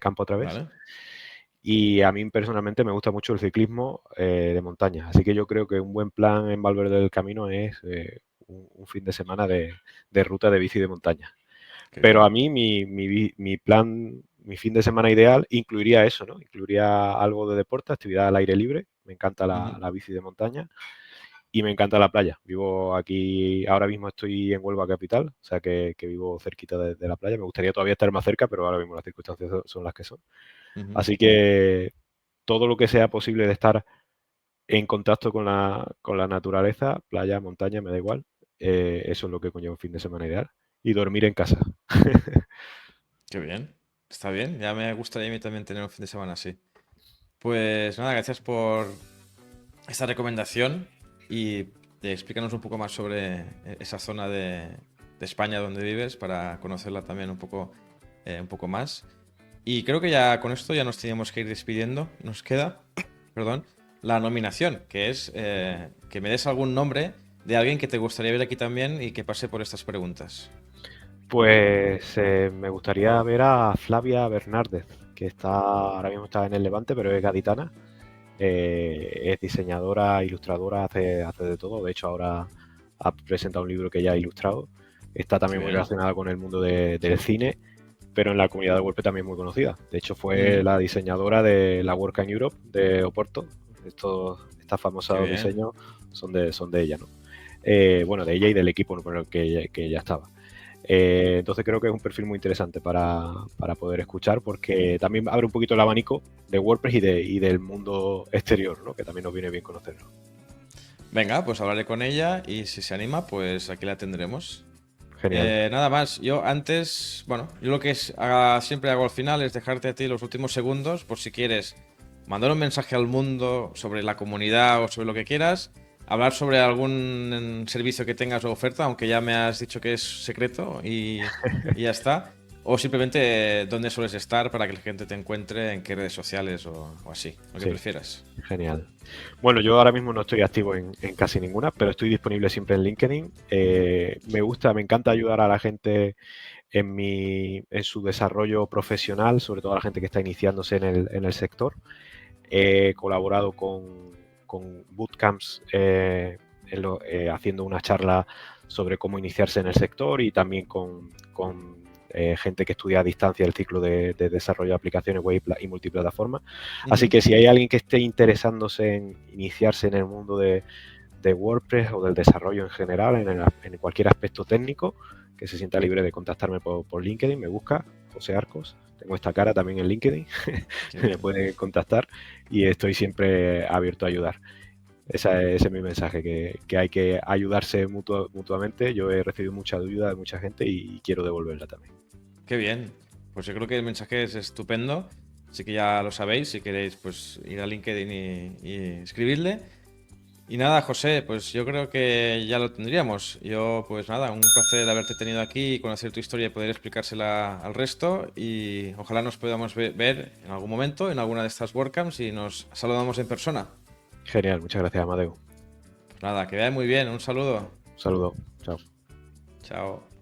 campo a través. vale, Y a mí personalmente me gusta mucho el ciclismo de montaña. Así que yo creo que un buen plan en Valverde del Camino es un fin de semana de ruta de bici de montaña. qué Pero a bien. mí mi plan, mi fin de semana ideal incluiría eso, ¿no? Incluiría algo de deporte, actividad al aire libre. Me encanta Ujú. la bici de montaña y me encanta la playa. Vivo aquí, ahora mismo estoy en Huelva capital, o sea que vivo cerquita de la playa. Me gustaría todavía estar más cerca, pero ahora mismo las circunstancias son las que son. Ujú. Así que todo lo que sea posible de estar en contacto con la naturaleza, playa, montaña, me da igual. Eso es lo que conlleva un fin de semana ideal. Y dormir en casa. Qué bien, está bien, ya me gustaría a mí también tener un fin de semana así. Pues nada, gracias por esta recomendación y de explícanos un poco más sobre esa zona de España donde vives para conocerla también un poco más. Y creo que ya con esto ya nos teníamos que ir despidiendo. Nos queda, perdón, la nominación, que es que me des algún nombre de alguien que te gustaría ver aquí también y que pase por estas preguntas. Pues me gustaría ver a Flavia Bernárdez, que ahora mismo está en el Levante, pero es gaditana. Es diseñadora, ilustradora, hace de todo. De hecho, ahora ha presentado un libro que ya ha ilustrado. Está también muy relacionada con el mundo del cine, pero en la comunidad de WordPress también muy conocida. De hecho, fue la diseñadora de la WordCamp Europe de Oporto. Estas famosos diseños son de ella, ¿no? Bueno, de ella y del equipo con el que ella estaba. Entonces creo que es un perfil muy interesante para poder escuchar, porque también abre un poquito el abanico de WordPress y del mundo exterior, ¿no? Que también nos viene bien conocerlo. Venga, pues hablaré con ella y si se anima, pues aquí la tendremos. Genial. Nada más, yo lo que siempre hago al final es dejarte a ti los últimos segundos por si quieres mandar un mensaje al mundo sobre la comunidad o sobre lo que quieras, hablar sobre algún servicio que tengas o oferta, aunque ya me has dicho que es secreto y ya está. O simplemente dónde sueles estar para que la gente te encuentre, en qué redes sociales o así, lo que prefieras. Genial. Bueno, yo ahora mismo no estoy activo en casi ninguna, pero estoy disponible siempre en LinkedIn. Me encanta ayudar a la gente en su desarrollo profesional, sobre todo a la gente que está iniciándose en el sector. He colaborado con bootcamps haciendo una charla sobre cómo iniciarse en el sector y también con gente que estudia a distancia el ciclo de desarrollo de aplicaciones web y multiplataforma. Así que si hay alguien que esté interesándose en iniciarse en el mundo de WordPress o del desarrollo en general, en cualquier aspecto técnico, que se sienta libre de contactarme por LinkedIn, me busca, José Arcos. Tengo esta cara también en LinkedIn, me pueden contactar y estoy siempre abierto a ayudar. Ese es mi mensaje, que hay que ayudarse mutuamente. Yo he recibido mucha ayuda de mucha gente y quiero devolverla también. Qué bien. Pues yo creo que el mensaje es estupendo. Así que ya lo sabéis, si queréis pues ir a LinkedIn y escribirle. Y nada, José, pues yo creo que ya lo tendríamos. Yo, pues nada, un placer haberte tenido aquí y conocer tu historia y poder explicársela al resto. Y ojalá nos podamos ver en algún momento en alguna de estas WordCamps y nos saludamos en persona. Genial, muchas gracias, Amadeu. Pues nada, que vaya muy bien. Un saludo. Un saludo. Chao. Chao.